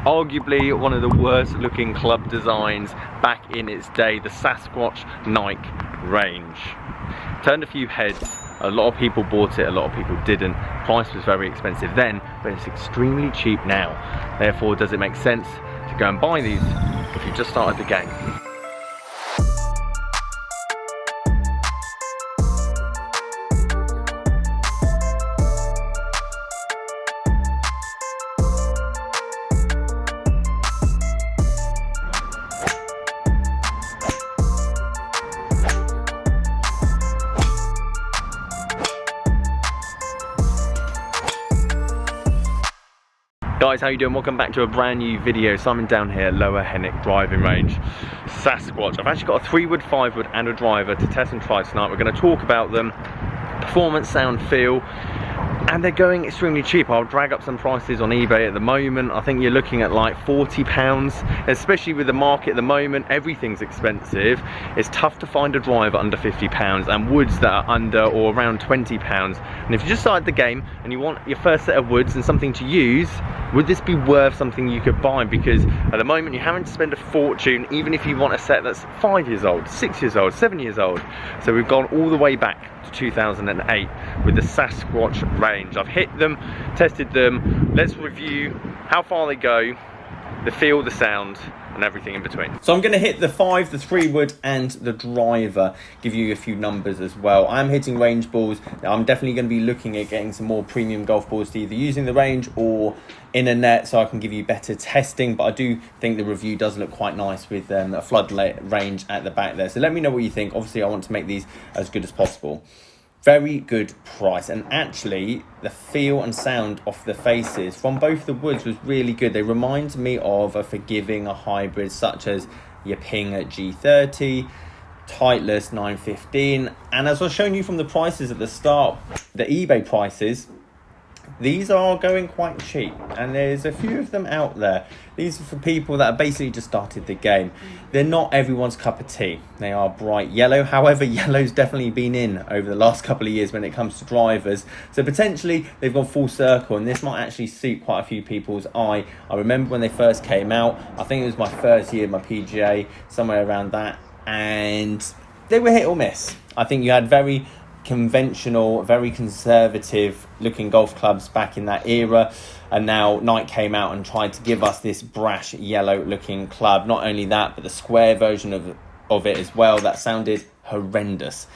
arguably one of the worst looking club designs back in its day, the Sasquatch Nike range. Turned a few heads. A lot of people bought it, a lot of people didn't. Price was very expensive then, but it's extremely cheap now. Therefore, does it make sense to go and buy these if you've just started the game? Guys, how you doing? Welcome back to a brand new video. Simon down here, Lower Henwick driving range. Sasquatch. I've actually got a 3-wood, 5-wood and a driver to test and try tonight. We're going to talk about them, performance, sound, feel, and they're going extremely cheap. I'll drag up some prices on eBay at the moment. I think you're looking at like £40, especially with the market at the moment. Everything's expensive. It's tough to find a driver under £50 and woods that are under or around £20. And if you just started the game and you want your first set of woods and something to use, would this be worth something you could buy? Because at the moment you're having to spend a fortune, even if you want a set that's 5 years old, 6 years old, 7 years old. So we've gone all the way back to 2008 with the Sasquatch range. I've hit them, tested them. Let's review how far they go, the feel, the sound, and everything in between. So I'm going to hit the 5, the 3-wood and the driver, give you a few numbers as well. I'm hitting range balls. Now, I'm definitely going to be looking at getting some more premium golf balls to either using the range or in a net so I can give you better testing, but I do think the review does look quite nice with a floodlight range at the back there. So let me know what you think. Obviously I want to make these as good as possible. Very good price, and actually the feel and sound of the faces from both the woods was really good. They remind me of a forgiving, a hybrid such as your Ping at G30, Titleist 915, and as I was showing you from the prices at the start, the eBay prices, these are going quite cheap, and there's a few of them out there. These are for people that have basically just started the game. They're not everyone's cup of tea. They are bright yellow. However, yellow's definitely been in over the last couple of years when it comes to drivers. So potentially they've gone full circle, and this might actually suit quite a few people's eye. I remember when they first came out, I think it was my first year, my PGA, somewhere around that, and they were hit or miss. I think you had very conventional, very conservative looking golf clubs back in that era, and now Nike came out and tried to give us this brash yellow looking club. Not only that, but the square version of it as well, that sounded horrendous.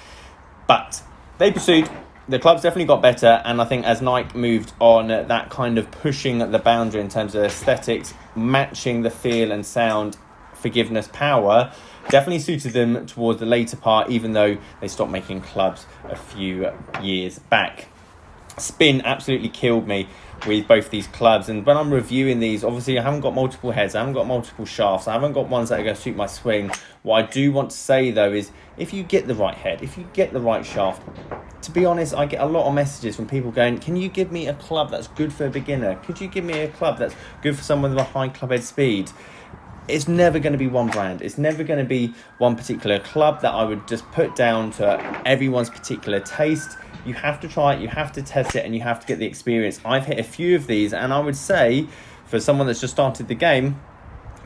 But they pursued, the clubs definitely got better, and I think as Nike moved on, that kind of pushing the boundary in terms of aesthetics, matching the feel and sound, forgiveness, power, definitely suited them towards the later part, even though they stopped making clubs a few years back. Spin absolutely killed me with both these clubs, and when I'm reviewing these, obviously I haven't got multiple heads, I haven't got multiple shafts, I haven't got ones that are going to suit my swing. What I do want to say though is, if you get the right head, if you get the right shaft, to be honest, I get a lot of messages from people going, can you give me a club that's good for a beginner? Could you give me a club that's good for someone with a high club head speed? It's never going to be one brand. It's never going to be one particular club that I would just put down to everyone's particular taste. You have to try it, you have to test it, and you have to get the experience. I've hit a few of these, and I would say for someone that's just started the game,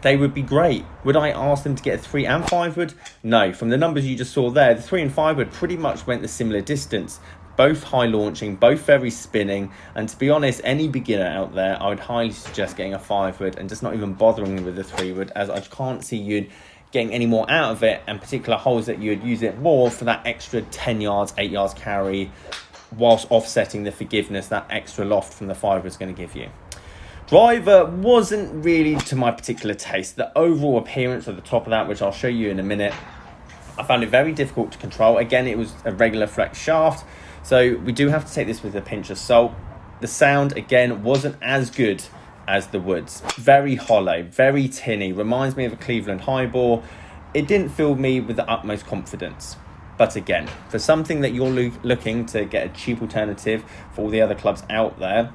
they would be great. Would I ask them to get a 3 and 5-wood? No. From the numbers you just saw there, the 3 and 5-wood pretty much went the similar distance. Both high launching, both very spinning, and to be honest, any beginner out there, I would highly suggest getting a 5-wood and just not even bothering with the 3-wood, as I can't see you getting any more out of it, and particular holes that you would use it more for that extra 10 yards, 8 yards carry, whilst offsetting the forgiveness that extra loft from the 5-wood is going to give you. Driver wasn't really to my particular taste. The overall appearance at the top of that, which I'll show you in a minute, I found it very difficult to control. Again, it was a regular flex shaft, so we do have to take this with a pinch of salt. The sound, again, wasn't as good as the woods. Very hollow, very tinny, reminds me of a Cleveland highball. It didn't fill me with the utmost confidence. But again, for something that you're looking to get a cheap alternative for all the other clubs out there,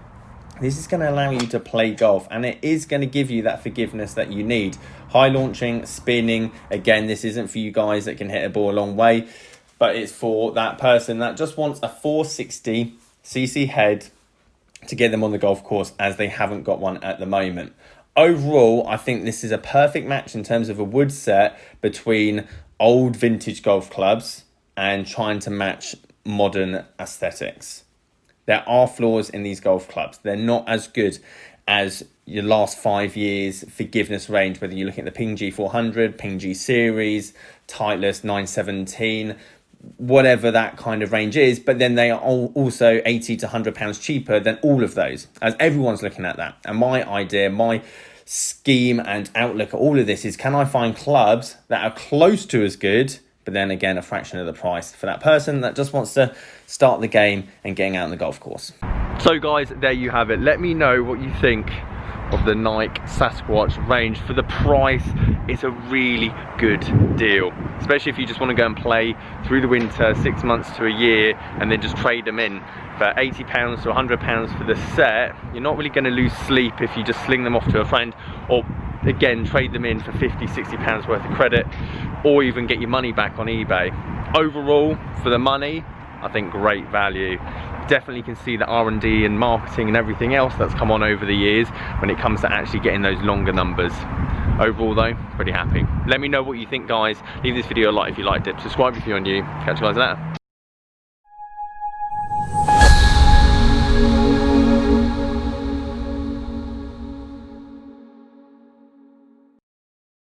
this is going to allow you to play golf, and it is going to give you that forgiveness that you need. High launching, spinning, again, this isn't for you guys that can hit a ball a long way, but it's for that person that just wants a 460cc head to get them on the golf course, as they haven't got one at the moment. Overall, I think this is a perfect match in terms of a wood set between old vintage golf clubs and trying to match modern aesthetics. There are flaws in these golf clubs. They're not as good as your last 5 years forgiveness range, whether you're looking at the Ping G400, Ping G Series, Titleist 917, whatever that kind of range is. But then they are also 80 to 100 pounds cheaper than all of those, as everyone's looking at that. And my idea, my scheme and outlook at all of this is, can I find clubs that are close to as good, but then again a fraction of the price for that person that just wants to start the game and getting out on the golf course. So guys, there you have it. Let me know what you think of the Nike Sasquatch range. For the price, it's a really good deal, especially if you just want to go and play through the winter, 6 months to a year, and then just trade them in for £80 to £100 for the set. You're not really going to lose sleep if you just sling them off to a friend, or again trade them in for £50–60 worth of credit, or even get your money back on eBay. Overall, for the money, I think great value. Definitely can see the R&D and marketing and everything else that's come on over the years when it comes to actually getting those longer numbers. Overall though, pretty happy. Let me know what you think, guys. Leave this video a like if you liked it. Subscribe if you're new. Catch you guys later.